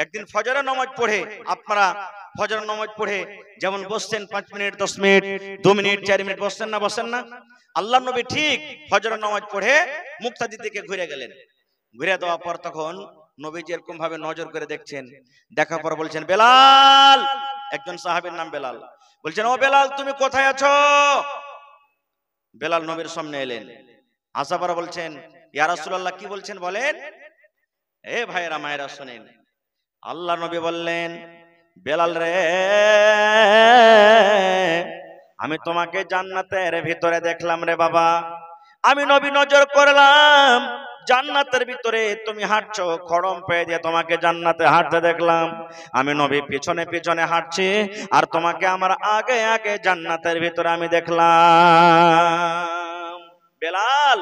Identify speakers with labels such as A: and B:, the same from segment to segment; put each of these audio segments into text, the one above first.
A: একদিন ফজরের নামাজ পড়ে আপনারা ফজরের নামাজ পড়ে যেমন বসছেন 5 মিনিট 10 মিনিট 2 মিনিট 4 মিনিট বসছেন না আল্লাহর নবী ঠিক ফজরের নামাজ পড়ে মুক্তাদির দিকে ঘুরে গেলেন। ঘুরে দেওয়ার পর তখন নবীজি এরকম ভাবে নজর করে দেখছেন, দেখার পর বলছেন বেলাল, একজন সাহাবীর নাম বেলাল, বলছেন ও বেলাল তুমি কোথায় আছো? বেলাল নবীর সামনে এলেন, আসার পর বলছেন ইয়া রাসূলুল্লাহ কি বলছেন বলেন। এ ভাইরা মায়েরা শুনেন, আল্লাহ নবী বললেন বেলাল রে, আমি তোমাকে জান্নাতের ভিতরে দেখলাম রে বাবা। আমি নবী নজর করলাম জান্নাতের ভিতরে তুমি হাঁটছো, খড়ম পেয়ে দিয়ে তোমাকে জান্নাতে হাঁটতে দেখলাম। আমি নবী পিছনে পিছনে হাঁটছি আর তোমাকে আমার আগে আগে জান্নাতের ভিতরে আমি দেখলাম। বেলাল,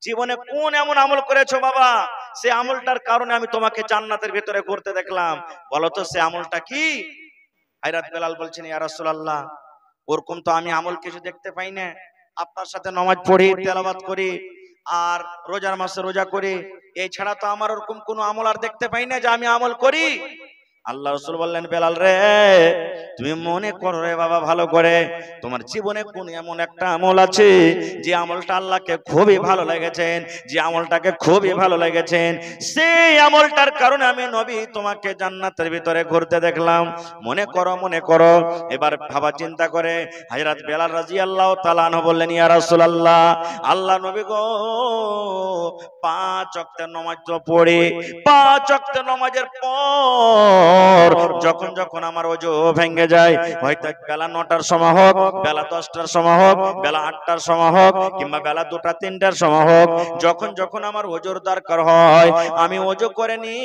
A: জীবনে কোন এমন আমল করেছো বাবা, সে আমলটার কারণে আমি তোমাকে জান্নাতের ভিতরে ঘুরতে দেখলাম, বলো তো সে আমলটা কি? হযরত বেলাল বলছেন ইয়া রাসূলুল্লাহ, ওরকম তো আমি আমল কিছু দেখতে পাই না। আপনার সাথে নামাজ পড়ি, তেলাওয়াত করি, আর রোজার মাসে রোজা করি, এই ছাড়া তো আমার ওরকম কোনো আমল আর দেখতে পাই না যে আমি আমল করি। আল্লাহ রাসূল বললেন বেলাল রে, তুমি মনে করো রে বাবা ভালো করে, তোমার জীবনে কোন এমন একটা আমল আছে যে আমলটা আল্লাহকে খুবই ভালো লেগেছেন, যে আমলটাকে খুবই ভালো লেগেছেন, সেই আমলটার কারণে আমি নবী তোমাকে জান্নাতের ভিতরে ঘুরতে দেখলাম। মনে করো মনে করো। এবার ভাবা চিন্তা করে হযরত বেলাল রাদিয়াল্লাহু তাআলা আনহু বললেন ইয়া রাসূলুল্লাহ, আল্লাহ নবী গো 5 ওয়াক্তের নামাজ তো পড়ি, 5 ওয়াক্তের নামাজের পর যখন যখন আমার ওযু ভেঙে যায়, হয়তো বেলা 9টার সময় হোক, বেলা 10টার সময় হোক, বেলা 8টার সময় হোক, কিংবা বেলা 2টা 3টার সময় হোক, যখন যখন আমার ওযুর দরকার হয় আমি ওযু করে নি।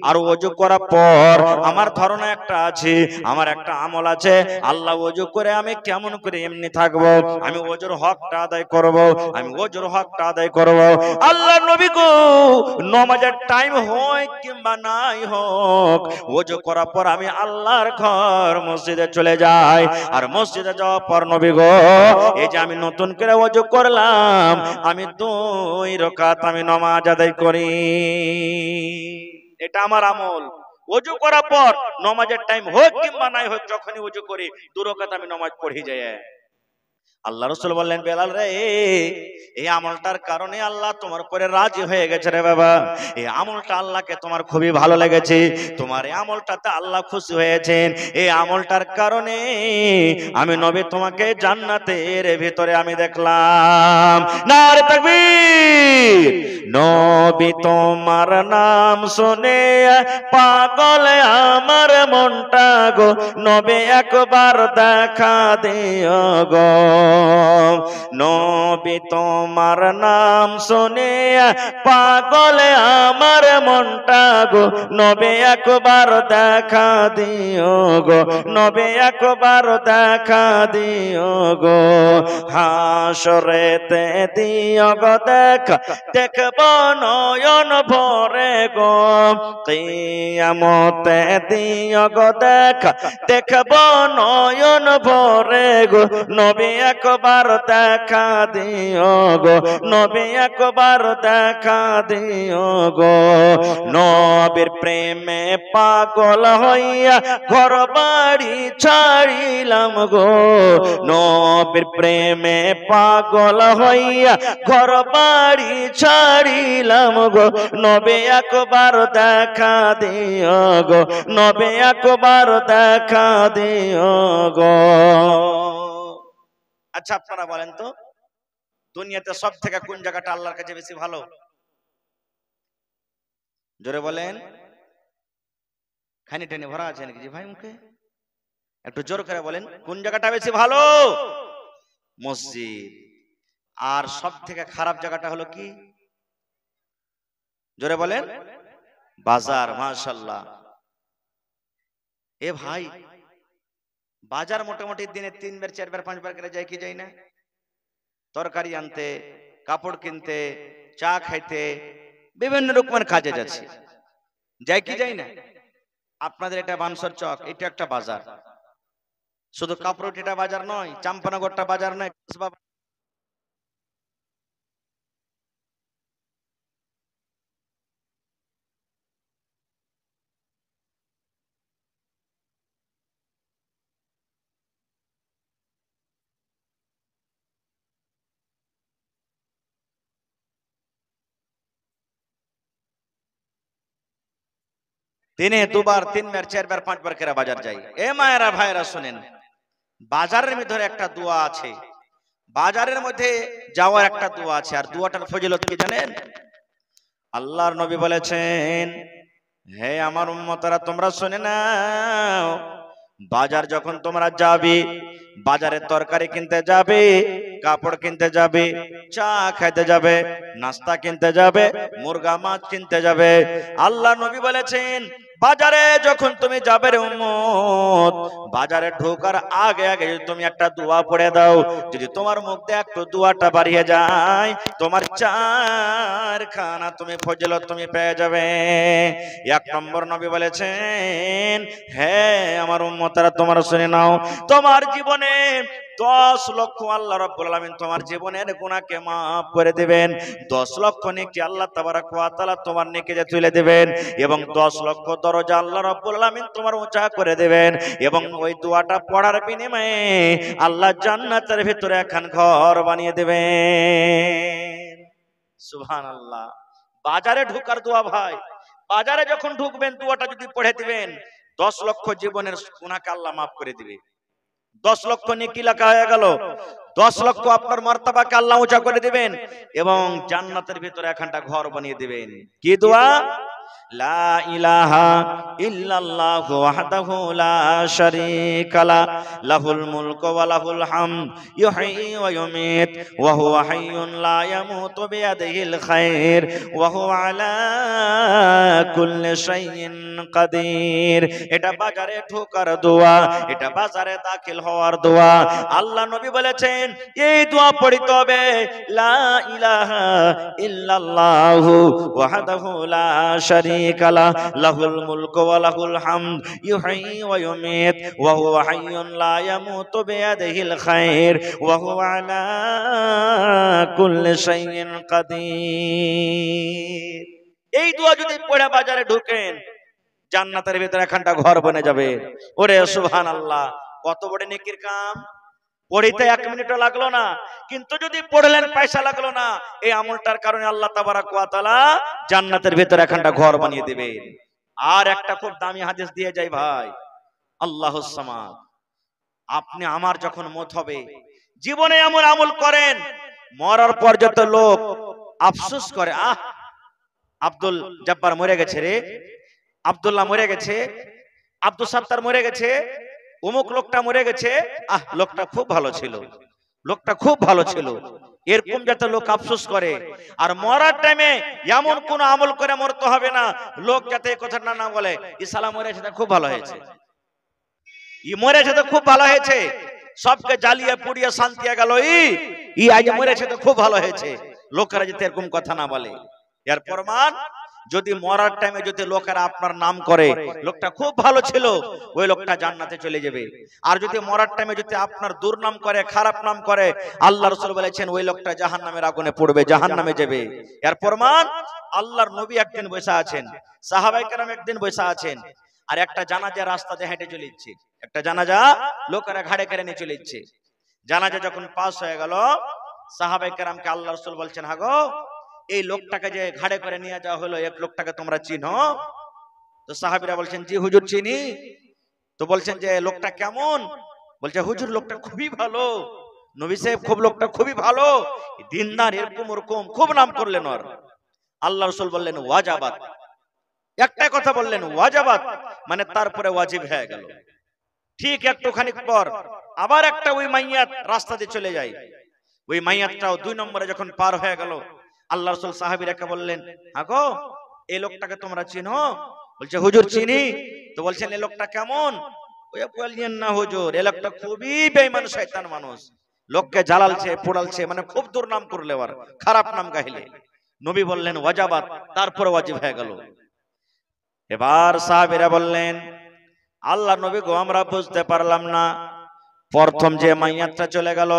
A: আর ওযু করার পর আমার ধারণা একটা আছে, আমার একটা আমল আছে, আল্লাহ ওযু করে আমি কেমন করে এমনি থাকবো, আমি ওযুর হকটা আদায় করব, আমি ওযুর হকটা আদায় করব। আল্লাহ নবী গো নামাজের টাইম হয় কিংবা নাই হোক, ওযু করার পর আমি আল্লাহর ঘর মসজিদে চলে যাই। আর মসজিদে যাওয়ার পর নবী গো, এই যে আমি নতুন করে ওযু করলাম, আমি 2 রাকাত আমি নামাজ আদায় করি। এটা আমার আমল। ওযু করার পর নামাজের টাইম হোক কিংবা নাই হোক, যখনই ওযু করি 2 রাকাত আমি নামাজ পড়ে যাই। আল্লাহ রাসূল বললেন বেলাল রে, এই আমলটার কারণে আল্লাহ তোমার উপরে রাজি হয়ে গেছে রে বাবা। এই আমলটা আল্লাহকে তোমার খুবই ভালো লেগেছে, তোমার এই আমলটাতে আল্লাহ খুশি হয়েছেন। এই আমলটার কারণে আমি নবী তোমাকে জান্নাতের ভিতরে আমি দেখলাম। নারে তাকবীর। নবী তোমার নাম শুনে পাগল আমার মনটা গো, নবী একবার দেখা দিও গো। নবী তোমার নাম শুনে পাগল আমার মনটা গো, নবী একবার দেখা দিও গো, নবী একবার দেখা দিও গো। হাসরেতে দিও গো দেখা, দেখব নয়ন ভরে গো। কিয়ামতে দিও গো দেখা, দেখব নয়ন ভরে গো। নবী একবার দেখা দিও গো, নবী একবার দেখা দিও গো। নবীর প্রেমে পাগল হইয়া ঘর বাড়ি ছাড়িলাম গো, নবীর প্রেমে পাগল হইয়া ঘর বাড়ি ছাড়িলাম গো। নবী একবার দেখা দিও গো, নবী একবার দেখা দিও গো। আচ্ছা আপনারা বলেন তো, দুনিয়াতে সব থেকে কোন জায়গাটা আল্লাহর কাছে বেশি ভালো? জোরে বলেন। খানি টেনে ভরা আছে নাকি জি ভাই মুখে? একটু জোর করে বলেন, কোন জায়গাটা বেশি ভালো? মসজিদ। আর সব থেকে খারাপ জায়গাটা হলো কি? জোরে বলেন। বাজার। মাশাআল্লাহ। এ ভাই, বাজার মোটামুটি দিনে 3 বার 4 বার 5 বার করে যায় কি যায় না? তরকারি আনতে, কাপড় কিনতে, চা খাইতে, বিভিন্ন রকমের কাজে যাচ্ছে, যায় কি যায় না? আপনাদের এটা বানসর চক, এটা একটা বাজার। শুধু কাপড়টা বাজার নয়, চাম্পানগরটা বাজার নয়, দিনে দুবার, তিনবার, চারবার, পাঁচবার করে বাজার যাই। এ মায়েরা ভাইরা শুনেন, বাজারের ভিতরে একটা দোয়া আছে, বাজারের মধ্যে যাওয়ার একটা দোয়া আছে, আর দোয়াটার ফজিলত কি জানেন? আল্লাহর নবী বলেছেন, হে আমার উম্মতরা তোমরা শুনে নাও, বাজার যখন তোমরা যাবে, বাজারে তরকারি কিনতে যাবে, কাপড় কিনতে যাবে, চা খাইতে যাবে, নাস্তা কিনতে যাবে, মুরগা মাছ কিনতে যাবে, আল্লাহ নবী বলেছেন বাজারে যখন তুমি যাবে রে উম্মত, বাজারে ঢোকার আগে আগে যদি তুমি একটা দোয়া পড়ে দাও, যদি তোমার মুখ দিয়ে একটু দোয়াটা বাড়িয়ে যায়, তোমার চারখানা তুমি ফজিলত তুমি পেয়ে যাবে। এক নম্বর নবী বলেছেন, হ্যাঁ আমার উম্মতরা তোমরা শুনে নাও, তোমার জীবনে 10 লক্ষ আল্লাহ রাব্বুল আলামিন তোমার জীবনের গুনাহকে maaf করে দিবেন, 10 লক্ষ নেকি আল্লাহ তাবারাক ওয়া তাআলা তোমার নেকিতে তুলে দিবেন, এবং 10 লক্ষ দরজা আল্লাহ রাব্বুল আলামিন তোমার উঁচা করে দিবেন, এবং ওই দোয়াটা পড়ার বিনিময়ে আল্লাহ জান্নাতের ভিতরে একখান ঘর বানিয়ে দিবেন। সুবহানাল্লাহ। বাজারে ঢোকার দোয়া ভাই, বাজারে যখন ঢুকবেন দোয়াটা যদি পড়ে দিবেন, 10 লক্ষ জীবনের গুনাহকে আল্লাহ maaf করে দিবে। 10 লক্ষ নেকি লেখা হয়ে গেল, 10 লক্ষ আপনার মার্তাবাকে আল্লাহ উঁচা করে দিবেন, এবং জান্নাতের ভিতরে একখানটা ঘর বানিয়ে দিবেন। কি দোয়া? লা ইলাহা ইল্লাল্লাহু ওয়াহদাহু লা শারীকা লা, লাহুল মুলকু ওয়া লাহুল হামদ, ইউহয়ী ওয়া ইউমীত ওয়া হুয়া হাইয়্যুন লা ইয়ামুতু বিয়াদিহিল খায়র ওয়া হুয়া আলা কুল্লি শাইইন কাদির। এটা বাজারে ঢোকার দোয়া, এটা বাজারে দাখিল হওয়ার দোয়া। আল্লাহ নবী বলেছেন এই দোয়া পড়তে হবে, লা ইলাহা ইল্লাল্লাহু ওয়াহদাহু লা শারীকা লা, লাহুল মুলকু ওয়া লাহুল হামদ, ইউহয়ী ওয়া ইউমীত ওয়া হুয়া হাইয়্যুন লা ইয়ামুতু বিয়াদিহিল খায়র ওয়া হুয়া আলা কুল্লি শাইইন কাদির। এই দোয়া যদি পড়ে বাজারে ঢোকেন, জান্নাতের ভিতরে একখানটা ঘর বনে যাবে। ওরে সুবহানাল্লাহ, কত বড় নেকির কাম! পড়িতে 1 মিনিটও লাগলো না, কিন্তু যদি পড়লেন পয়সা লাগলো না, এই আমলটার কারণে আল্লাহ তাবারাক ওয়া তাআলা জান্নাতের ভিতরে একখানটা ঘর বানিয়ে দিবেন। আর একটা খুব দামি হাদিস দিয়ে যাই ভাই, আল্লাহুস সামাদ। আপনি আমার যখন মত হবে, জীবনে এমন আমল করেন, মরার পর যত লোক আফসোস করে, আহ আব্দুল জব্বার মরে গেছে রে, আব্দুল্লাহ মরে গেছে, আব্দুল সাত্তার মরে গেছে, অমুক লোকটা মরে গেছে, আহ লোকটা খুব ভালো ছিল, লোকটা খুব ভালো ছিল, এরকম যাতে লোক আফসোস করে। আর মরার টাইমে এমন কোন আমল করে মরতে হবে না, লোক যাতে এই কথাটা না বলে ইসালা মরেছে তা খুব ভালো হয়েছে, ই মরেছে তো খুব ভালো হয়েছে, সবকে জ্বালিয়ে পুড়িয়ে শান্তি গেল, ই আজ মরেছে তো খুব ভালো হয়েছে, লোকেরা যাতে এরকম কথা না বলে। এর প্রমাণ, যদি মরার টাইমে যদি লোকেরা আপনার নাম করে লোকটা খুব ভালো ছিল, ওই লোকটা জান্নাতে চলে যাবে। আর যদি মরার টাইমে যদি আপনার দুর্নাম করে, খারাপ নাম করে, আল্লাহ রাসূল বলেছেন ওই লোকটা জাহান্নামের আগুনে পড়বে, জাহান্নামে যাবে। এর প্রমাণ, আল্লাহর নবী একদিন বসে আছেন, সাহাবায়ে কেরাম একদিন বসে আছেন, আর একটা জানাজা রাস্তা দিয়ে হেঁটে চলে যাচ্ছে, একটা জানাজা লোকেরা ঘাড়ে করে নিয়ে চলে যাচ্ছে। জানাজা যখন পাস হয়ে গেল, সাহাবায়ে কেরামকে আল্লাহ রাসূল বলছেন, হাগো এই লোকটাকে যে ঘাড়ে করে নিয়ে যাওয়া হলো, এক লোকটাকে তোমরা চিনো? তো সাহাবীরা বলছেন জি হুজুর চিনি। তো বলছেন যে লোকটা কেমন? বলছে হুজুর লোকটা খুবই ভালো, নবী সাহেব খুব লোকটা খুবই ভালো, দিনদার, এরকম ওরকম খুব নাম করলেন ওর। আল্লাহ রাসূল বললেন ওয়াজাবাত, একটা কথা বললেন ওয়াজাবাত, মানে তারপরে ওয়াজিব হয়ে গেল। ঠিক একটুখানি পর আবার একটা ওই মাইয়াত রাস্তা দিয়ে চলে যায়, ওই মাইয়াতটাও 2 নম্বরে যখন পার হয়ে গেল, আল্লাহ রাসূল সাহাবীরাকে বললেন, আগো এই লোকটাকে তোমরা চিনো? বলছে হুজুর চিনি। তো বলছেন এই লোকটা কেমন? ওই বললেন না হুজুর, এই লোকটা খুবই বেঈমান শয়তান মানুষ, লোককে জ্বালালছে পোড়ালছে, মানে খুব দুর্নাম করলে, আর খারাপ নাম গাইলে। নবী বললেন ওয়াজাবাত, তারপর ওয়াজিব হয়ে গেল। এবার সাহাবীরা বললেন, আল্লাহ নবী গো আমরা বুঝতে পারলাম না, প্রথম যে মাইয়াতটা চলে গেল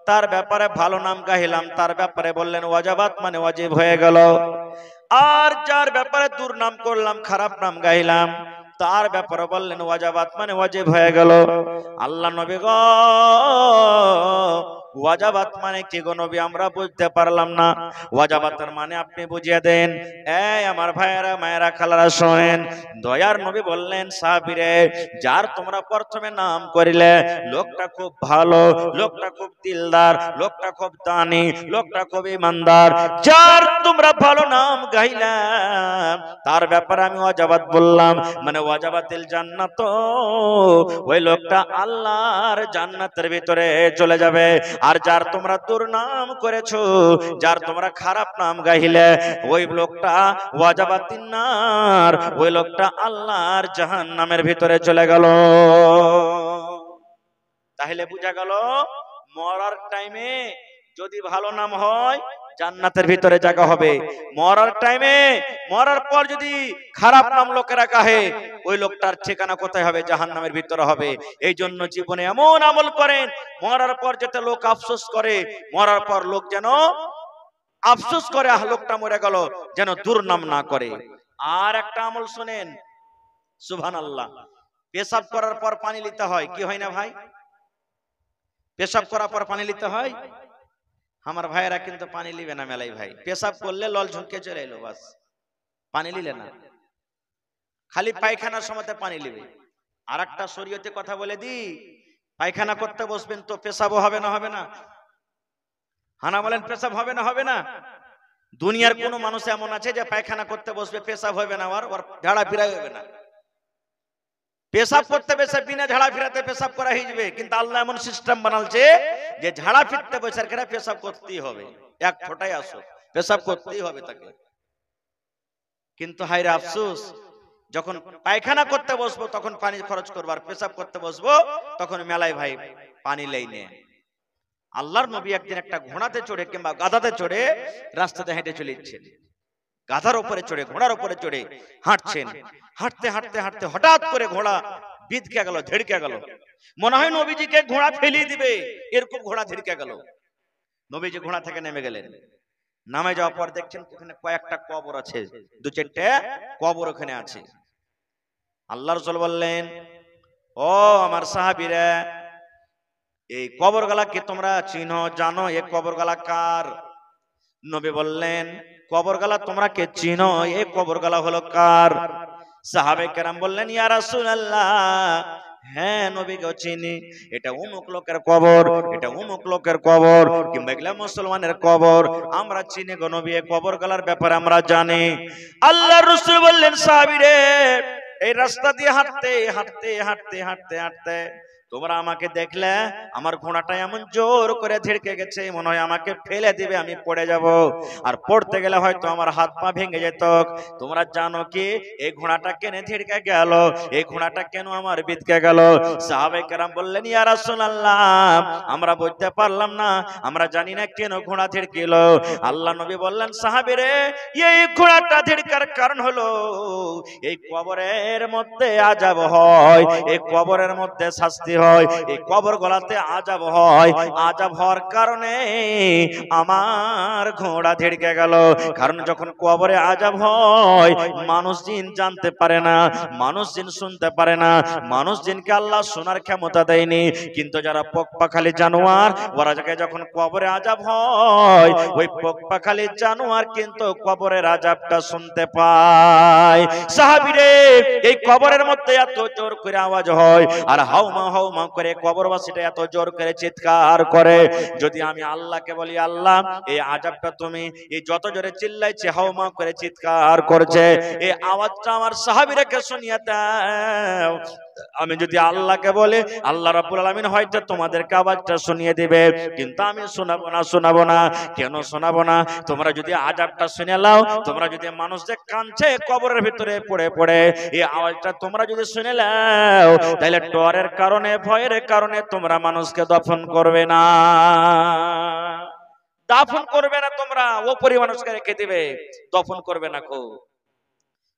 A: তার ব্যাপারে ভালো নাম গাইলাম, তার ব্যাপারে বললেন ওয়াজাবাত মানে ওয়াজিব হয়ে গেল, আর যার ব্যাপারে দুর্নাম করলাম, খারাপ নাম গাইলাম, তার ব্যাপারে বললেন ওয়াজাবাত মানে ওয়াজিব হয়ে গেল। আল্লাহ নবী গো ওয়াজাবাত মানে কি গো নবী, আমরা বুঝতে পারলাম না। ওয়াজাবাতের মানে আপনি বুঝিয়ে দেন। এই আমার ভাইয়েরা, মায়েরা, খালারা শোনেন। দয়ার নবী বললেন, সাহাবীরে, যার তোমরা প্রথমে নাম করিলে, লোকটা খুব ভালো, লোকটা খুব দিলদার, লোকটা খুব দানি, লোকটা খুব ইমানদার, যার তোমরা ভালো নাম গাইলা, তার ব্যাপারে আমি ওয়াজাবাত বললাম, মানে ওয়াজাবাতিল জান্নাত, ওই লোকটা আল্লাহর জান্নাতের ভিতরে চলে যাবে। আর যার তোমরা দুর্নাম করেছো, যার তোমরা খারাপ নাম গাইলে, ওই লোকটা ওয়াজাবাতিন নার, ওই লোকটা আল্লাহর জাহান্নামের ভিতরে চলে গেল। তাহলে বুঝা গেল, মরার টাইমে যদি ভালো নাম হয় জান্নাতের ভিতরে জায়গা হবে, মরার টাইমে, মরার পর যদি খারাপ নাম লোকেরা কাহে, ওই লোকটার ঠিকানা কোথায় হবে? জাহান্নামের ভিতরে হবে। এই জন্য জীবনে এমন আমল করেন, মরার পর যাতে লোক আফসোস করে, মরার পর লোক যেন আফসোস করে, লোকটা মরে গেল, যেন দুর্নাম না করে। আর একটা আমল শুনেন, সুবহানাল্লাহ, পেশাব করার পর পানি নিতে হয়, কি হয় না ভাই? পেশাব করার পর পানি নিতে হয়। আমার ভাইয়েরা কিন্তু পানি লিবে না মেলাই ভাই, পেশাব করলে লল ঝুঁকে চলে এলো, বাস পানি লিলে না, খালি পায়খানার সময় পানি লিবে। আর একটা শরীয়তে কথা বলে দি, পায়খানা করতে বসবেন তো পেশাবও হবে না? হবে না? হানা বলেন, পেশাব হবে না? হবে না? দুনিয়ার কোন মানুষ এমন আছে যে পায়খানা করতে বসবে পেশাব হবে না, ওর ঝাড়া ফিরা হবে না? পেশাব করতে বসে বিনা ঝাড়া ফিরাতে পেশাব করা হয়ে যাবে, কিন্তু আল্লাহ এমন সিস্টেম বানালছে যে ঝাড়া ফিরতে বসার ক্ষেত্রে পেশাব করতেই হবে, এক ফোঁটাই আসো পেশাব করতেই হবে তাকে। কিন্তু হায়রে আফসোস, যখন পায়খানা করতে বসবো তখন পানি খরচ করবো, আর পেশাব করতে বসবো তখন মেলায় ভাই পানি লেই নে। আল্লাহর নবী একদিন একটা ঘোড়াতে চড়ে কিংবা গাধাতে চড়ে রাস্তাতে হেঁটে চলে যাচ্ছেন, গাধার উপরে চড়ে, ঘোড়ার উপরে চড়ে হাঁটছেন। হাঁটতে হাঁটতে হাঁটতে হঠাৎ করে ঘোড়া বিধকে গেল, ঝেড়কে গেল, মনে হয় নবীজিকে ঘোড়া ফেলিয়ে দিবে, এরকম ঘোড়া ঝেড়কে গেল। নবীজি ঘোড়া থেকে নেমে গেলেন, নামে যাওয়ার পর দেখছেন ওখানে কয়েকটা কবর আছে, দু চারটে কবর ওখানে আছে। আল্লাহ রাসূল বললেন, ও আমার সাহাবীরা, এই কবর গালাকে তোমরা চিনো, জানো এই কবর গালা কার? নবী বললেন, কবর গালা তোমরা কে চিনো, এই কবর গালা হলো কার? সাহাবে কেরাম বললেন, ইয়া রাসূলুল্লাহ, হ্যাঁ নবী গো চিনি, এটা অমুক লোকের কবর, এটা অমুক লোকের কবর, কিংবা এগুলা মুসলমানের কবর, আমরা চিনি গো নবী, এই কবর গালার ব্যাপারে আমরা জানি। আল্লাহর রাসূল বললেন, সাহাবীরে, এই রাস্তা দিয়ে হাঁটতে হাঁটতে হাঁটতে হাঁটতে হাঁটতে তোমরা আমাকে দেখলে আমার ঘোড়াটা এমন জোর করে ঝেড়কে গেছে, মনে হয় আমাকে ফেলে দিবে, আমি পড়ে যাব, আর পড়তে গেলে হয়তো আমার হাত পা ভেঙে যেত। তোমরা জানো কি এই ঘোড়াটা কেন ঝেড়কে গেল, এই ঘোড়াটা কেন আমার বিধকে গেল? সাহাবায়ে কেরাম বললেন, ইয়া রাসূলুল্লাহ, আমরা বুঝতে পারলাম না, আমরা জানি না কেন ঘোড়া ঝেড়কিল। আল্লাহ নবী বললেন, সাহাবীরে, এই ঘোড়াটা ঝেড়কার কারণ হলো এই কবরের মধ্যে আযাব হয়, এই কবরের মধ্যে শাস্তি হয়, এই কবর গলাতে আযাব হয়, আযাব হওয়ার কারণে আমার ঘোড়া ঝেড়কে গেল। কারণ যখন কবরে আযাব হয়, মানুষ জিন জানতে পারে না, মানুষ জিন শুনতে পারে না, মানুষ জিনকে আল্লাহ শোনার ক্ষমতা দেয়নি, কিন্তু যারা পোকপাখালি জানোয়ার, ওরা যখন কবরে আযাব হয়, ওই পোকপাখালি জানোয়ার কিন্তু কবরের আযাবটা শুনতে পায়। সাহাবীরে, এই কবরের মধ্যে এত জোর করে আওয়াজ হয়, আর হাউমা হাউমা করে কবরবাসীটা এত জোর করে চিৎকার করে, যদি আমি আল্লাহকে বলি, আল্লাহ এই আযাবটা তুমি, এই যত জোরে চিল্লাইছে হাউমা করে চিৎকার করছে, এই আওয়াজটা আমার সাহাবীরাকে শুনিয়ে দাও, আমি যদি আল্লাহকে বলে, আল্লাহ রাব্বুল আলামিন হয়তো তোমাদেরকে আওয়াজটা শুনিয়ে দিবে, কিন্তু আমি শোনাবো না। শোনাবো না কেন? শোনাবো না, তোমরা যদি আযাবটা শুনে নাও, তোমরা যদি মানুষ যে কাঁদছে কবরের ভিতরে পড়ে পড়ে, এই আওয়াজটা তোমরা যদি শুনে নাও, তাহলে ডরের কারণে, ভয়ের কারণে তোমরা মানুষকে দফন করবে না, দাফন করবে না, তোমরা ওপরে মানুষকে রেখে দিবে, দফন করবে না। কো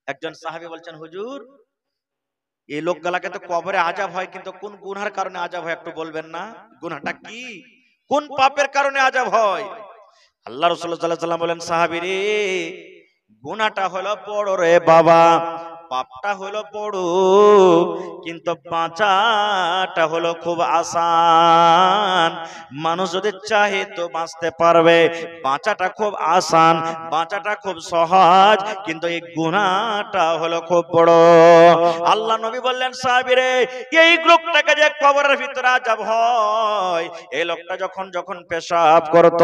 A: একজন সাহাবী বলছেন, হুজুর, এই লোকগুলাকে তো কবরে আযাব হয়, কিন্তু কোন গুনার কারণে আযাব হয় একটু বলবেন না? গুনাহটা কি, কোন পাপের কারণে আযাব হয়? আল্লাহ রাসূল সাল্লাল্লাহু আলাইহি ওয়াসাল্লাম বলেন, সাহাবীরে, গুনাহটা হলো বড় রে বাবা, পাপটা হলো বড়, কিন্তু বাঁচাটা হলো খুব আসান। মানুষ যদি চাহে তো বাঁচতে পারবে, বাঁচাটা খুব আসান, বাঁচাটা খুব সহজ, কিন্তু এই গুনাহটা হলো খুব বড়। আল্লাহ নবী বললেন, সাহাবীরে, এই লোকটাকে যে কবরের ভিতরে আযাব হয়, এই লোকটা যখন যখন পেশাব করত,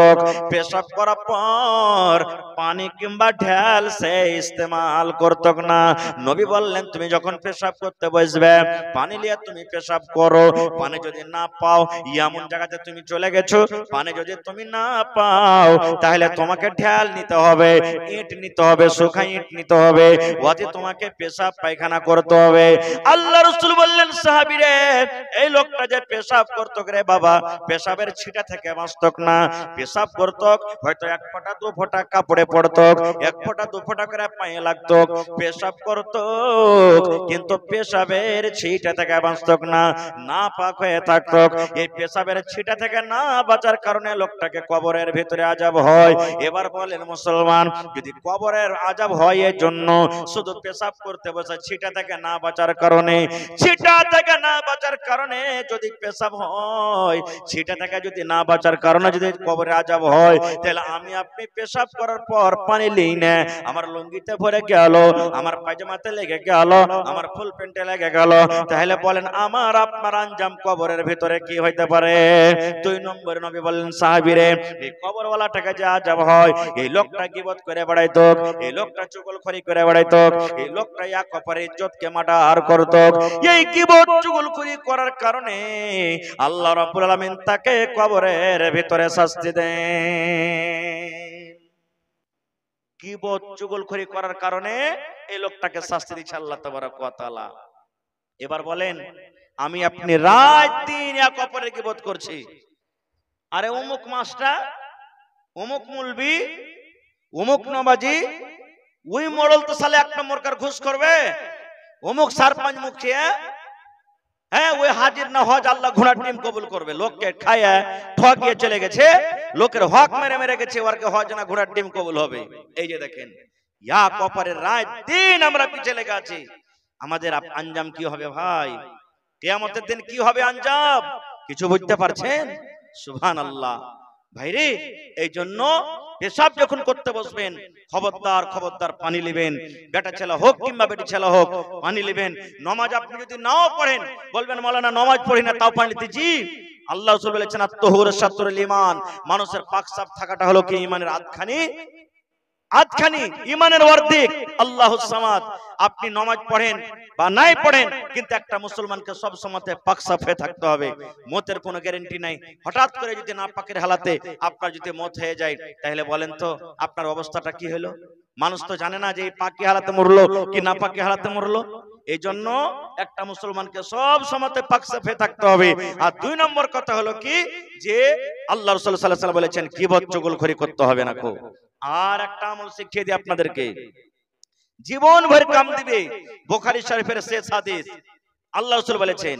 A: পেশাব করার পর পানি কিংবা ঢেল সে ইস্তেমাল করত না। নবী বললেন, তুমি যখন পেশাব করতে বসবে, পানি নিয়ে তুমি পেশাব করো, পানি যদি না পাও, এমন জায়গাতে তুমি চলে গেছো, পানি যদি তুমি না পাও, তাহলে তোমাকে ঢেল নিতে হবে, ইট নিতে হবে, শুকনো ইট নিতে হবে, ওতে তোমাকে পেশাব পায়খানা করতে হবে। আল্লাহ রাসূল বললেন, সাহাবীরে, এই লোকটা যে পেশাব করত রে বাবা, পেশাবের ছিটা থেকে বাঁচত না, পেশাব করত হয়তো এক ফোঁটা দু ফোঁটা কাপড়ে পড়ত, এক ফোঁটা দু ফোঁটা করে পায়ে লাগতো, পেশাব করত, কিন্তু পেশাবের ছিটা থেকে বাঁচত না, না পাক হয়ে থাকত। এই পেশাবের ছিটা থেকে না বাঁচার কারণে লোকটাকে কবরের ভিতরে আযাব হয়। এবার বলেন মুসলমান, যদি কবরের আযাব হয় এর জন্য শুধু পেশাব করতে বসে ছিটা থেকে না বাঁচার কারণে, ছিটা থেকে না বাঁচার কারণে যদি পেশাব হয়, ছিটা থেকে যদি না বাঁচার কারণে যদি কবরে আযাব হয়, তাহলে আমি আপনি পেশাব করার পর পানি লই না, আমার লুঙ্গিতে ভরে গেল, আমার পায়জামাতে লেগে গেল, আমার ফুল প্যান্টে লেগে গেল, তাহলে বলেন আমার আপনার আঞ্জাম কবরের ভিতরে কি হইতে পারে? 2 নম্বরে নবী বললেন, সাহাবীরে, এই কবরওয়ালাটাকে যে আযাব হয়, এই লোকটা গীবত করে বেড়াইতো, এই লোকটা চুগলখড়ি করে বেড়াইতো, এই লোকটা এক অপরের ইজ্জতকে মার্ডার করত, এই গীবত চুগলখড়ি করার কারণে আল্লাহ রাব্বুল আলামিন তাকে কবরের ভিতরে শাস্তি দেন। গীবত চুগলখড়ি করার কারণে এই লোকটাকে শাস্তি দিচ্ছে আল্লাহ তাবারক ওয়া তাআলা। এবার বলেন, আমি আপনি রাত দিন এক অপরের গীবত করছি, আরে অমুক মাস্টার, অমুক মুলবি, অমুক নবাজি, ওই মডল তো সালে 1 নম্বর কার ঘুষ করবে, অমুক সারপঞ্চ মুখিয়া, হ্যাঁ ওই হাজির না হজ আল্লাহ ঘোড়ার ডিম কবুল করবে, লোককে খায়া ঠকিয়ে চলে গেছে, লোকের হক মেরে মেরে গেছে, ওরকে হজ না ঘোড়ার ডিম কবুল হবে। এই যে দেখেন, ইয়া কপারের রাত দিন আমরা পিছে লেগে আছি, আমাদের আঞ্জাম কি হবে ভাই? কিয়ামতের দিন কি হবে আঞ্জাম? কিছু বুঝতে পারছেন? সুবহানাল্লাহ। ভাইরে, এই জন্য পেশাব যখন করতে বসবেন, খবরদার খবরদার পানি নেবেন, বেটা ছেলে হোক কিংবা বেটি ছেলে হোক, পানি নেবেন। নামাজ আপনি যদি নাও পড়েন, বলবেন মাওলানা নামাজ পড়ি না তাও পানি নিতে, জি, আল্লাহ রাসূল বলেছেন, আত-তাহুর শাতরুল ঈমান, মানুষের পাক সাফ থাকাটা হলো কি ঈমানের আধখানি, আধখানি ঈমানের অর্ধেক। আল্লাহুস সামাদ, আপনি নামাজ পড়েন বা নাই পড়েন, কিন্তু একটা মুসলমানকে সব সময়তে পাক সাফ হয়ে থাকতে হবে, মতের কোনো গ্যারান্টি নাই। হঠাৎ করে যদি না পাকের হালাতে আপনার যদি মত হয়ে যায়, তাহলে বলেন তো আপনার অবস্থাটা কি হলো? মানুষ তো জানে না যে পাকি হালাতে মরলো কি না পাকি হালাতে মরলো। এই জন্য একটা মুসলমানকে সব সময়তে পাক সাফ হয়ে থাকতে হবে। আর 2 নম্বর কথা হলো কি, যে আল্লাহ রাসূল সাল্লাল্লাহু আলাইহি ওয়াসাল্লাম বলেছেন গীবত চুগলখড়ি করতে হবে না। আর একটা আমল শিখিয়ে দিই আপনাদেরকে, জীবন ভর কাম দিবে। বুখারী শরীফের শেষ হাদিস, আল্লাহ রাসূল বলেছেন,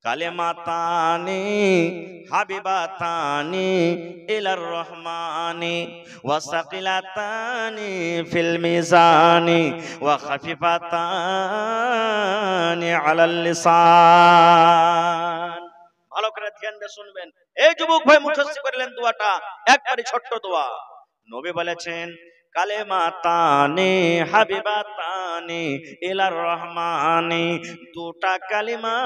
A: কালেমাতানি হাবিবাতানি ইলার রহমানি ওয়া সাকিলাতানি ফিল মিজানি ওয়া খাফিফাতানি আলাল লিসান। ভালো করে ধ্যান দিয়ে শুনবেন। এই যুবক ভাই মুখস্থ করলেন দোয়াটা, একবারই ছোট্ট দোয়া। নবী বলেছেন, কালেমাতানি হাবিবাতানি ইলার রহমানি, দুটা কালিমা,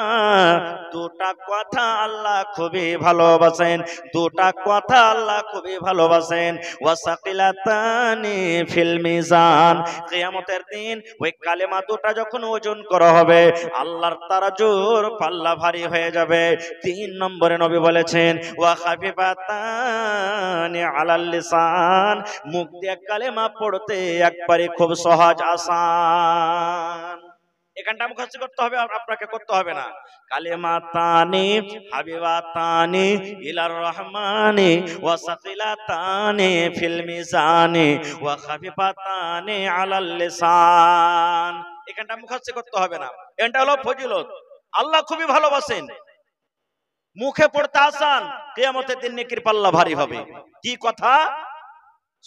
A: দুটা কথা আল্লাহ খুবই ভালোবাসেন, দুটা কথা আল্লাহ খুবই ভালোবাসেন। ওয়াসাকিলাতানি ফিল মিজান, কিয়ামতের দিন ওই কালিমা দুটা যখন ওজন করা হবে, আল্লাহর তারাজুর পাল্লা ভারী হয়ে যাবে। 3 নম্বরে নবী বলেছেন, ওয়া খাফিফাতানি আলাল লিসান, মুখ দিয়ে কালেমা পড়তে একবারে খুব সহজ আসান। এখানটা মুখস্থ করতে হবে, আপনাকে করতে হবে না। কালেমাতানি হাবিবাতানি ইলার রহমানি ওয়া সাকিলাতানি ফিল মিজানি ওয়া খাফিফাতানি আলাল লিসান। এখানটা মুখস্থ করতে হবে না, এটা হলো ফজিলত। আল্লাহ খুবই ভালোবাসেন, মুখে পড়তে আসান, কিয়ামতের দিন নেকির পাল্লা ভারী হবে। কি কথা?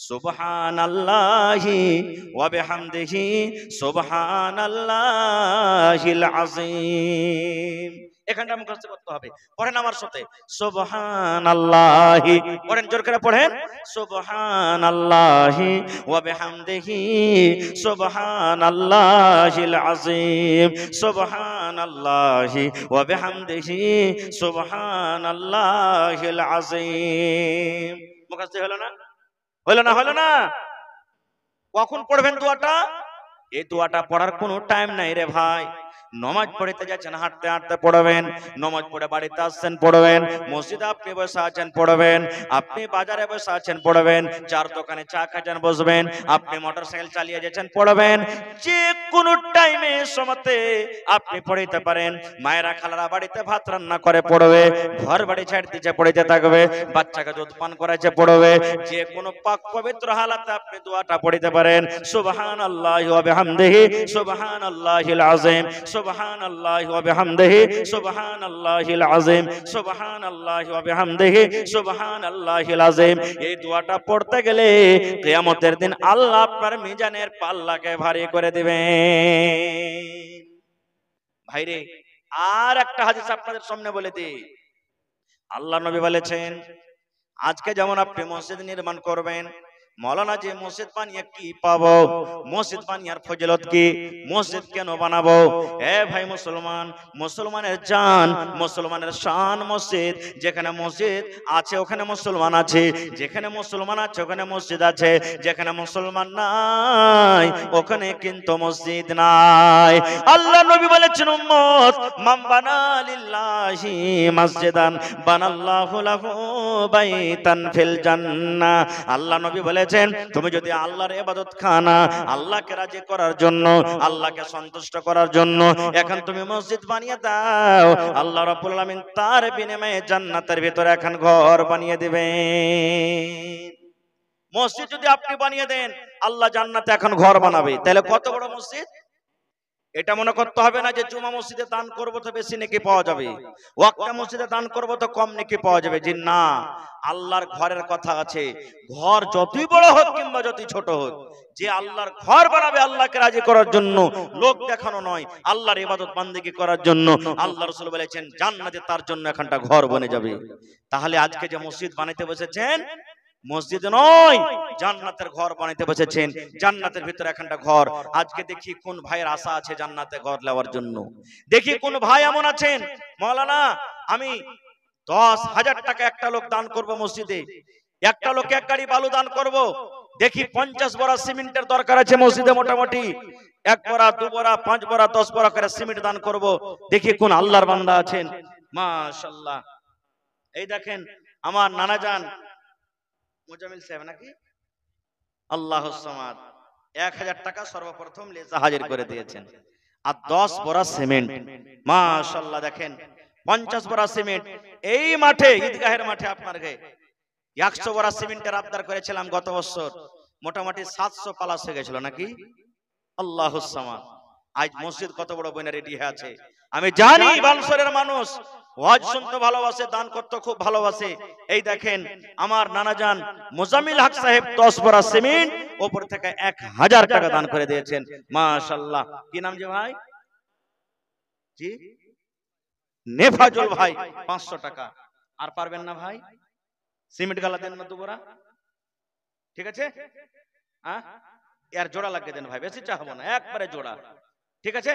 A: সুবহানাল্লাহি ওয়া বিহামদিহি সুবহানাল্লাহিল আযীম। এখানটা মুখস্থ করতে হবে। পড়েন আমার সাথে, সুবহানাল্লাহি, পড়েন জোর করে পড়েন, সুবহানাল্লাহি ওয়া বিহামদিহি সুবহানাল্লাহিল আযীম, সুবহানাল্লাহি ওয়া বিহামদিহি সুবহানাল্লাহিল আযীম। মুখস্থ হলো না? হলো না? হলো না? কখন পড়বেন দোয়াটা? এই দোয়াটা পড়ার কোনো টাইম নাই রে ভাই। নমাজ পড়তে যাচ্ছেন, হাঁটতে হাঁটতে পড়বেন, নমাজ পড়ে বাড়িতে আসছেন পড়বেন, মসজিদে আপনি বসে আছেন পড়বেন, আপনি বাজারে বসে আছেন পড়বেন, চার দোকানে চা খাচ্ছেন বসবেন, আপনি মোটরসাইকেল চালিয়ে যাচ্ছেন পড়বেন, যে কোনো টাইমে সময়তে আপনি পড়তে পারেন। মায়েরা খালারা বাড়িতে ভাত রান্না করে পড়বে, ঘর বাড়ি ছাড় দিচ্ছে পড়তে থাকবে, বাচ্চাকে দুধ পান করাচ্ছে পড়বে, যে কোনো পাক পবিত্র হালাতে আপনি দোয়াটা পড়তে পারেন। সুবহানাল্লাহি ওয়া বিহামদিহি সুবহানাল্লাহিল আযীম, সুবহানাল্লাহি ওয়া বিহামদিহি সুবহানাল্লাহিল আযীম, সুবহানাল্লাহি ওয়া বিহামদিহি সুবহানাল্লাহিল আযীম। এই দোয়াটা পড়তে গেলে কিয়ামতের দিন আল্লাহ আপনার মিজানের পাল্লাকে ভারী করে দিবেন। ভাইরে, আর একটা হাদিস আপনাদের সামনে বলে দিই। আল্লাহ নবী বলেছেন, আজকে যেমন আপনি মসজিদ নির্মাণ করবেন, মৌলানা যে মসজিদ বানিয়ে কি পাবো, মসজিদ বানিয়ার ফজিলত কি, মসজিদ কেন বানাবো? এ ভাই মুসলমান, মুসলমানের জান, মুসলমানের শান মসজিদ। যেখানে মসজিদ আছে ওখানে মুসলমান আছে, যেখানে মুসলমান আছে ওখানে মসজিদ আছে, যেখানে মুসলমান নাই ওখানে কিন্তু মসজিদ নাই। আল্লাহ নবী বলেছেন, উম্মত মান বানা লিল্লাহি মসজিদান বানাল্লাহু লাহু বাইতান ফিল জান্নাহ। আল্লাহ নবী বলে, তুমি যদি আল্লাহর ইবাদত খানা, আল্লাহকে রাজি করার জন্য, আল্লাহকে সন্তুষ্ট করার জন্য এখন তুমি মসজিদ বানিয়ে দাও, আল্লাহ রাব্বুল আলামিন তার বিনিময়ে জান্নাতের ভিতরে এখন ঘর বানিয়ে দিবেন। মসজিদ যদি আপনি বানিয়ে দেন, আল্লাহ জান্নাতে এখন ঘর বানাবে। তাহলে কত বড় মসজিদ! এটা মনে করতে হবে না যে জুমা মসজিদে দান করব তো বেশি নেকি পাওয়া যাবে, ওয়াক্তা মসজিদে দান করব তো কম নেকি পাওয়া যাবে। জি না, আল্লাহর ঘরের কথা আছে। ঘর যতই বড় হোক কিংবা যতই ছোট হোক, যে আল্লাহর ঘর বানাবে আল্লাহকে রাজি করার জন্য, লোক দেখানো নয়, আল্লাহর ইবাদত বান্দেগী করার জন্য, আল্লাহ রাসূল বলেছেন জান্নাতে তার জন্য এখানটা ঘর বনে যাবে। তাহলে আজকে যে মসজিদ বানাইতে বসেছেন, মসজিদ নয় জান্নাতের ঘর বানাইতে বসেছেন। জান্নাতের ভিতরে এখানটা ঘর। আজকে দেখি কোন ভাইয়ের আশা আছে জান্নাতে ঘর নেওয়ার জন্য। দেখি কোন ভাই এমন আছেন, মাওলানা আমি 10,000 টাকা একটা লোক দান করব মসজিদে, একটা লোক এক গাড়ি বালু দান করব। দেখি 50 বড়া সিমেন্টের দরকার আছে মসজিদে, মোটামুটি 1 বড়া 2 বড়া 5 বড়া 10 বড়া করে সিমেন্ট দান করব। দেখি কোন আল্লাহর বান্দা আছেন। মাশাআল্লাহ, এই দেখেন আমার নানা জান মুজামিল সাহেব নাকি, আল্লাহুস সামাদ, 1000 টাকা সর্বপ্রথম লেজা হাজির করে দিয়েছেন, আর 10 বড়া সিমেন্ট। মাশাআল্লাহ, দেখেন 50 বড়া সিমেন্ট। এই মাঠে, ঈদগাহের মাঠে আপনার গায়ে 100 বড়া সিমেন্টের আবদার করেছিলাম গত বছর, মোটামুটি 700 প্লাস হয়ে গেছিল নাকি। আল্লাহুস সামাদ, আজ মসজিদ কত বড় বইনা রেডি হয়ে আছে। আমি জানি বানসরের মানুষ ওয়াজ শুনতে ভালোবাসে, দান করতে খুব ভালোবাসে। এই দেখেন আমার নানা জান মুজাম্মিল হক সাহেব 10 বড়া সিমেন্ট উপর থেকে 1000 টাকা দান করে দিয়েছেন। মাশাআল্লাহ। কি নাম যে ভাই? জি নেফাজুল ভাই, 500 টাকা। আর পারবেন না ভাই? সিমেন্ট গালা দেন না 2 বড়া, ঠিক আছে? এর জোড়া লাগিয়ে দেন ভাই, বেশি চাহবো না, একবারে জোড়া, ঠিক আছে?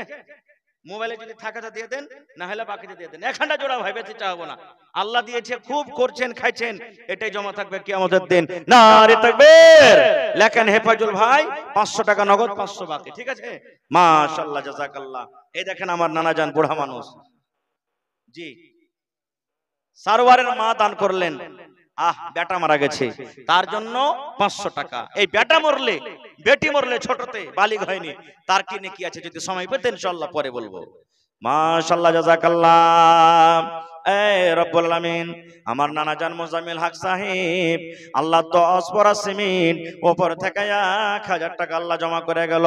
A: মোবাইলে যদি থাকে তো দিয়ে দেন, না হলে বাকিতে দিয়ে দেন। এখানটা জোড়া ভাই, বেশি চাহবো না। আল্লাহ দিয়েছে, খুব করছেন, খাইছেন, এটাই জমা থাকবে কিয়ামতের দিন। নারে তাকবীর। লেখেন হেফাজুল ভাই 500 টাকা নগদ, 500 বাকি, ঠিক আছে? মাশাআল্লাহ, জাযাকাল্লাহ। এই দেখেন আমার নানা জান বুড়া মানুষ, জি সারওয়ারের মা দান করলেন। বেটা মারা গেছে, তার জন্য 500 টাকা। এই বেটা মরলে, বেটি মরলে ছোটতে বালিগ হয়নি, তার কি নেকি আছে? যদি সময় পেতেন ইনশাআল্লাহ পরে বলবো। মাশাআল্লাহ, জাযাকাল্লাহ। রব্বুল আলামিন আমার নানা জান মোজাম্মেল হক সাহেব আল্লাহ 10 বড়া সিমেন্ট উপর থেকে 1000 টাকা আল্লাহ জমা করে গেল।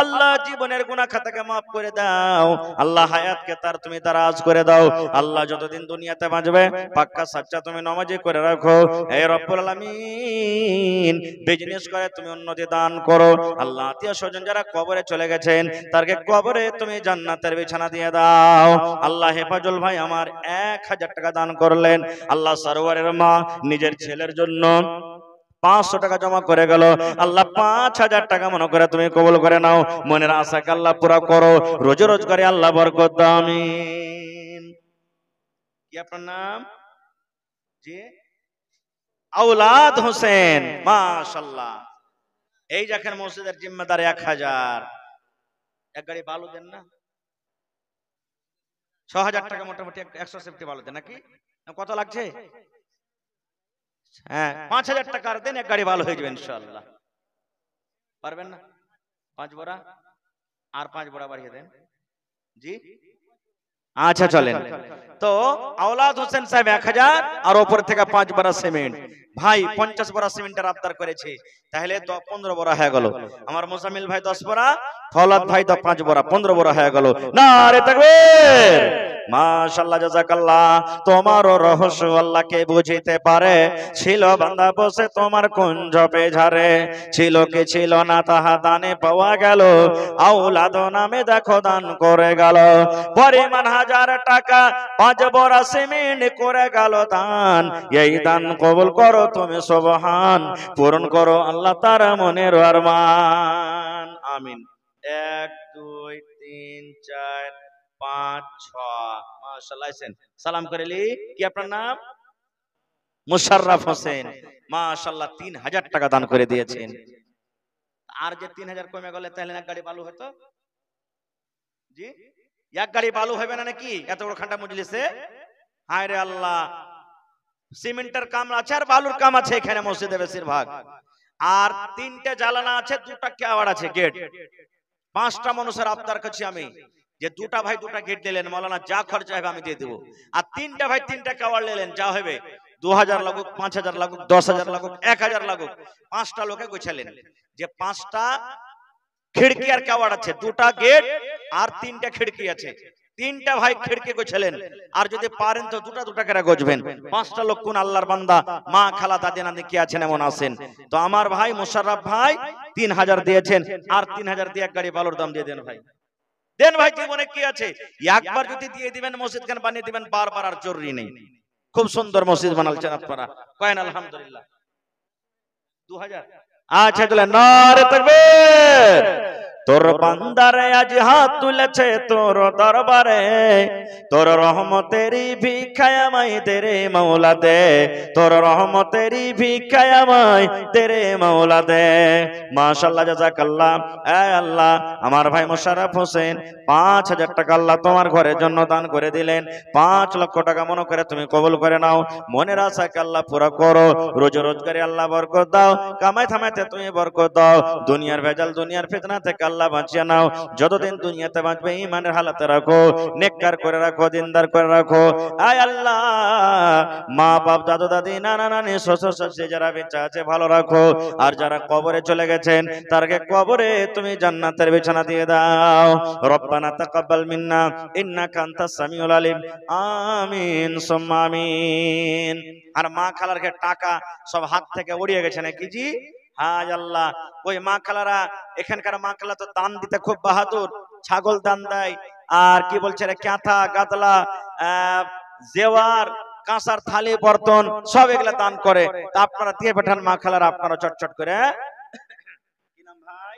A: আল্লাহ জীবনের গুনাহ খাতাকে maaf করে দাও আল্লাহ, হায়াতকে তার তুমি দারাজ করে দাও আল্লাহ, যতদিন দুনিয়াতে বাঁচবে পাক্কা সাচ্চা তুমি নামাজি করে রাখো। হে রব্বুল আলামিন বিজনেস করে তুমি উন্নতি দান করো আল্লাহ, আত্মীয় স্বজন যারা কবরে চলে গেছেন তারকে কবরে তুমি জান্নাতের বিছানা দিয়ে দাও আল্লাহ। হেফাজুল ভাই আমার 1000 টাকা দান করলেন আল্লাহ, সরোয়ারের মা নিজের ছেলের জন্য 500 টাকা জমা করে গেল আল্লাহ, 5000 টাকা মনে করে তুমি কবুল করে নাও, মনের আশাকে আল্লাহ পুরা করো, রোজ রোজগারে আল্লাহ বরকত দাও আমিন। কি আপনার নাম? জি আওলাদ হোসেন, মাশাআল্লাহ। এই দেখেন মসজিদের জিম্মেদার 1000, এক গাড়ি বালু দেন না, 6000 টাকা মোটামুটি 170 বালু দেন নাকি, কত লাগছে? হ্যাঁ 5000 টাকার দেন, এক গাড়ি বালু হয়ে যাবে ইনশাআল্লাহ। পারবেন না? 5 বড়া আর 5 বড়া বাড়িয়ে দেন। জি আচ্ছা চলেন। তো আওলাদ হোসেন সাহেব 1000 আর উপর থেকে 5 বড়া সিমেন্ট। ভাই 50 বড়া সিমেন্টের আবদার করেছে, তাহলে তো 15 বড়া হয়ে গেল। আমার মোজাম্মেল ভাই 10 বড়া, ফৌলাদ ভাই তো 5 বড়া, 15 বড়া হয়ে গেল। নারে তাকবীর, মাশাআল্লাহ, জাযাকাল্লাহ। তোমারও রহস্য আল্লাহকে বুঝিতে পারে, ছিল বান্দা বসে তোমার কুঞ্জ পেঝারে, ছিল কি ছিল না তাহা দানে পাওয়া গেল, আওলাদ নামে দেখো দান করে গেল, পরিমাণ 1000 টাকা 5 বড়া সিমেন্ট করে গেল দান। এই দান কবুল করো তুমি সুবহান, পূরণ করো আল্লাহ তার মনের আরমান আমিন। 1 2 3 4 5 6 মাশাআল্লাহ। সালাম করেলি। কি আপনার নাম? মুশাররফ হোসেন, মাশাআল্লাহ 3000 টাকা দান করে দিয়েছেন। আর যে 3000 কমে গেলে তাহলে এক গাড়ি বালু হতো। জি এক গাড়ি বালু হবে না নাকি এত বড় খান্ডা মজলিসে? হায় রে আল্লাহ, সিমেন্টের কাম আছে আর বালুর কাম আছে এখানে মসজিদে বেশিরভাগ, আর 3টে জানালা আছে, 2টা কেওয়াড় আছে, গেট। 5টা মানুষের আবদার করছি আমি যে 2টা ভাই 2টা গেট দিলেন, মাওলানা যা খরচা হবে আমি দিয়ে দেবো। আর 3টা ভাই 3টা কেওয়াড় নিলেন, যা হবে 2000 লাগুক, 5000 লাগুক, 10000 লাগুক, 1000 লাগুক, 5টা লোকে গোছালেন যে 5টা খিড়কি আর কেওয়াড় আছে, 2টা গেট আর 3টা খিড়কি আছে। 3টা ভাই খিড়কি গোছালেন, আর যদি পারেন তো 2টা 2টা করে গোছবেন। 5টা লোক কোন আল্লাহর বান্দা, মা খালা দাদি নানি কি আছেন এমন আছেন। তো আমার ভাই মুশাররফ ভাই 3000 দিয়েছেন, আর 3000 দিয়ে এক গাড়ি বালুর দাম দিয়ে দেন ভাই, দেন ভাই। জীবনে কি আছে, একবার যদি দিয়ে দিবেন মসজিদ খান বানিয়ে দিবেন, বারবার আর জরুরি নেই। খুব সুন্দর মসজিদ বানালছেন আপনারা, কয়েন আলহামদুলিল্লাহ। 2000 আচ্ছা চলে, নারে তাকবীর। তোর বান্দারে আজ হাত তুলেছে তোর দরবারে, তোর রহমতেরই ভিক্ষায় আমায় দে রে মাওলা দে, তোর রহমতেরই ভিক্ষায় আমায় দে রে মাওলা দে। মাশাআল্লাহ, জাযাকাল্লাহ। এ আল্লাহ, আমার ভাই মুশাররফ হোসেন 5000 টাকা আল্লাহ তোমার ঘরের জন্য দান করে দিলেন। 5 লক্ষ টাকা মনে করে তুমি কবুল করে নাও, মনের আশাকে আল্লাহ পুরা করো, রোজ রোজগারে আল্লাহ বরকত দাও, কামাই থামাইতে তুমি বরকত দাও, দুনিয়ার ভেজাল দুনিয়ার ফিতনা থেকে আল্লাহ বাঁচিয়ে নাও। যতদিন দুনিয়াতে বাঁচবে ঈমানের হালাতে রাখো, নেককার করে রাখো, দিনদার করে রাখো। আয় আল্লাহ, মা বাপ দাদু দাদি নানা নানি শ্বশুর শাশুড়ি যারা বেঁচে আছে ভালো রাখো, আর যারা কবরে চলে গেছেন তারকে কবরে তুমি জান্নাতের বিছানা দিয়ে দাও। রব্বানা তাকাব্বাল মিন্না ইন্নাকা আনতাস সামিউল আলিম, আমিন সুম্মা আমিন। আর মা খালার টাকা সব হাত থেকে উড়িয়ে গেছে নাকি? জি হায় আল্লাহ, ওই মা খালারা, এখানকার মা খালা তো দান দিতে খুব বাহাদুর, ছাগল দান দেয়, আর কি বলছে রে, কাঁথা গাদলা জেওয়ার কাঁসার থালি বর্তন সব এগুলা দান করে। তা আপনারা দিয়ে পাঠান মা খালারা, আপনারা চটচট করে। কি নাম ভাই?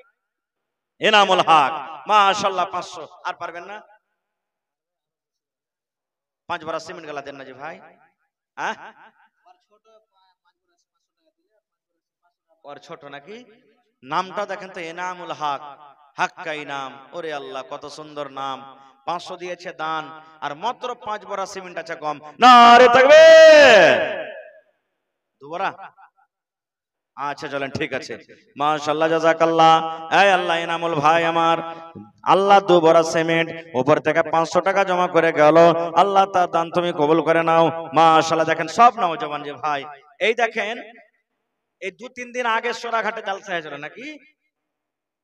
A: এনামুল হক, মাশাআল্লাহ 500। আর পারবেন না? 5 বড়া সিমেন্ট গালা দেন না জি ভাই। হ্যাঁ ওর ছোট নাকি? নামটা দেখেন তো, এনামুল হক, হাক্কা ইনাম। ওরে আল্লাহ, কত সুন্দর নাম। 500 দিয়েছে দান, আর মাত্র 5 বড়া সিমেন্ট আছে কম। নারে তাকবীর। 2 বড়া আচ্ছা চলেন, ঠিক আছে, মাশাআল্লাহ, জাযাকাল্লাহ। এই আল্লাহ ইনামুল ভাই আমার, আল্লাহ 2 বড়া সিমেন্ট উপর থেকে 500 টাকা জমা করে গেল, আল্লাহ তার দান তুমি কবুল করে নাও। মাশাআল্লাহ। দেখেন সব নওজওয়ান যে ভাই, এই দেখেন এই 2-3 দিন আগে সোনাঘাটে জালসা হয়েছিল নাকি?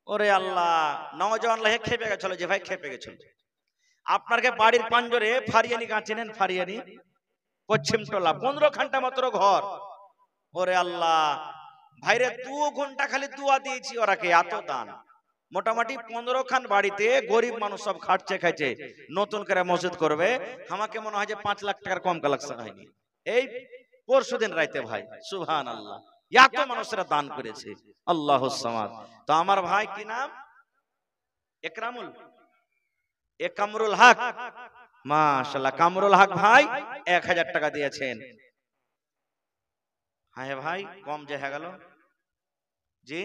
A: ওরে আল্লাহ, নওজওয়ান লাহে খেপে গেছিল যে ভাই, খেপে গেছিল। আপনাকে বাড়ির পাঞ্জরে ফারিয়ানি গাঁ চেনেন? ফারিয়ানি পশ্চিম টোলা, 15 ঘন্টা মাত্র ঘর। ওরে আল্লাহ ভাইরে, 2 ঘন্টা খালি দোয়া দিয়েছি ওরাকে, এত দান। মোটামুটি 15 খান বাড়িতে গরিব মানুষ সব খাটছে খাইছে, নতুন করে মসজিদ করবে। আমাকে মনে হয় যে 5 লাখ টাকার কম কালেকশন হয়নি এই পরশুদিন রাইতে ভাই। সুবহানাল্লাহ, এত মানুষেরা দান করেছে। আল্লাহুস সামাদ। তো আমার ভাই কি নাম? কামরুল হক। মাশাআল্লাহ, কামরুল হক ভাই 1000 টাকা দিয়েছেন। হ্যাঁ ভাই, কম যে হয়ে গেল জি,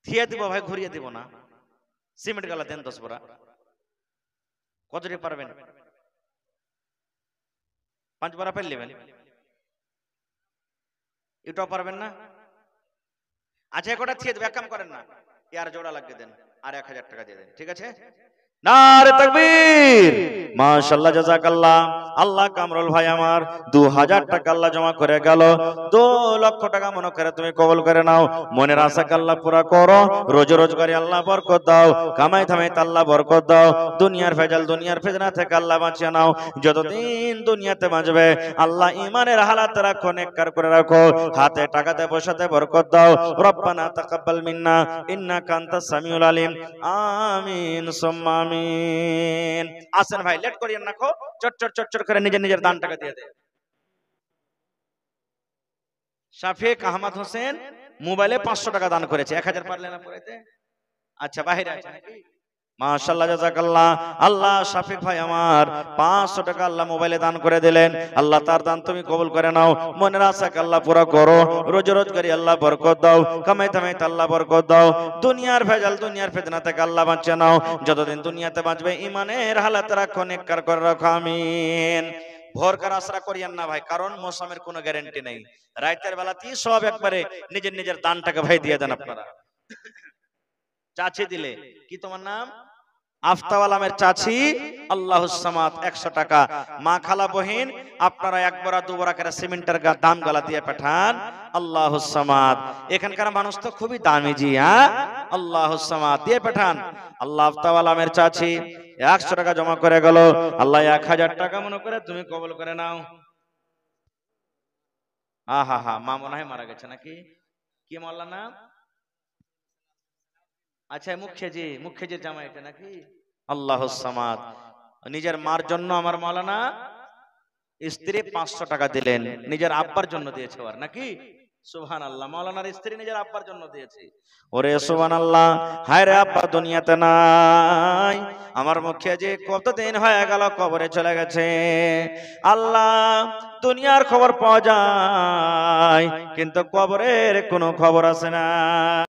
A: থিয়ে দিব ভাই, ঘুরিয়ে দিব না। সিমেন্ট গালা দেন 10 বড়া। কতটি পারবেন? 5 বড়া পেলে নেবেন, এটাও পারবেন না? আচ্ছা, একটা থিয়ে দেব, এক কাম করেন না, আর জোড়া লাগিয়ে দেন, আর 1000 টাকা দিয়ে দেন, ঠিক আছে? নারে তাকবীর, মাশাআল্লাহ, জাযাকাল্লাহ। আল্লাহ কামরুল ভাই আমার 2000 টাকা আল্লাহ জমা করে গেল। 2 লক্ষ টাকা মনে করে তুমি কবুল করে নাও। মনের আশাকে আল্লাহ পুরা করো। রোজি রোজগারে আল্লাহ বরকত দাও। কামাই ধামাই আল্লাহ বরকত দাও। দুনিয়ার ভেজাল, দুনিয়ার ফিতনা থেকে আল্লাহ বাঁচিয়ে নাও। যতদিন দুনিয়াতে বাঁচবে আল্লাহ ইমানের হালাত রাখো, নেককার করে রাখো। হাতে টাকাতে পয়সাতে বরকত দাও। রব্বানা তাকাব্বাল মিন্না ইন্নাকা আনতাস সামিউল আলিম। আমিন সুম্মা আমিন। আসেন ভাই, লেট করিয়েন না, খো চট করে নিজের নিজের দান টাকা দিয়ে দেন। শাফিক আহমদ হোসেন মোবাইলে 500 টাকা দান করেছে। 1000 পারলেন না পড়াইতে? আচ্ছা, বাইরে আছে নাকি? মাশাআল্লাহ, জাযাকাল্লাহ। আল্লাহ শাফিক ভাই আমার 500 টাকা আল্লাহ মোবাইলে দান করে দিলেন। আল্লাহ তার দান তুমি কবুল করে নাও। মনের আশাকে আল্লাহ পুরা করো। রোজি রোজগারি আল্লাহ বরকত দাও। কামাই ধামাইতে আল্লাহ বরকত দাও। দুনিয়ার ভেজাল, দুনিয়ার ফিতনা থেকে আল্লাহ বাঁচিয়ে নাও। যতদিন দুনিয়াতে বাঁচবে ইমানের হালাত রাখো, নেককার করে রাখো। আমিন। ভোরকার আশা করিয়েন না ভাই, কারণ মৌসুমের কোনো গ্যারান্টি নেই। রাতের বেলাতেই সব একবারে নিজের নিজের দানটাকে ভাই দিয়ে দেন আপনারা। চাচি দিলে কি, তোমার নাম? আফতাওয়াল আমের চাচি, আল্লাহুস সামাদ 100 টাকা। মা খালা বহিন আপনারা 1 বড়া 2 বড়া করে সিমেন্টের দাম গালা দিয়ে পাঠান। আল্লাহুস সামাদ। এখানকার মানুষ তো খুবই দামি জি, হ্যাঁ, আল্লাহুস সামাদ দিয়ে পাঠান। আল্লাহ আফতাওয়াল আমের চাচি 100 টাকা জমা করে গেল। আল্লাহ 1000 টাকা মনে করে তুমি কবুল করে নাও। আহা হা, মা মনে হয় মারা গেছে নাকি? কি মোল্লা নাম? আচ্ছা, মুখ্যজির জামাই এটা নাকি? আল্লাহুস সামাদ। নিজের মার জন্য আমার মাওলানা স্ত্রী 500 টাকা দিলেন, নিজের আব্বার জন্য দিয়েছে আর নাকি? সুবহানাল্লাহ, মাওলানার স্ত্রী নিজের আব্বার জন্য দিয়েছে। ওরে সুবহানাল্লাহ। হায় রে, আব্বা দুনিয়াতে নাই। আমার মুখ্যজি কতদিন হয়ে গেল কবরে চলে গেছে। আল্লাহ, দুনিয়ার খবর পাওয়া যায় কিন্তু কবরের কোনো খবর আসে না।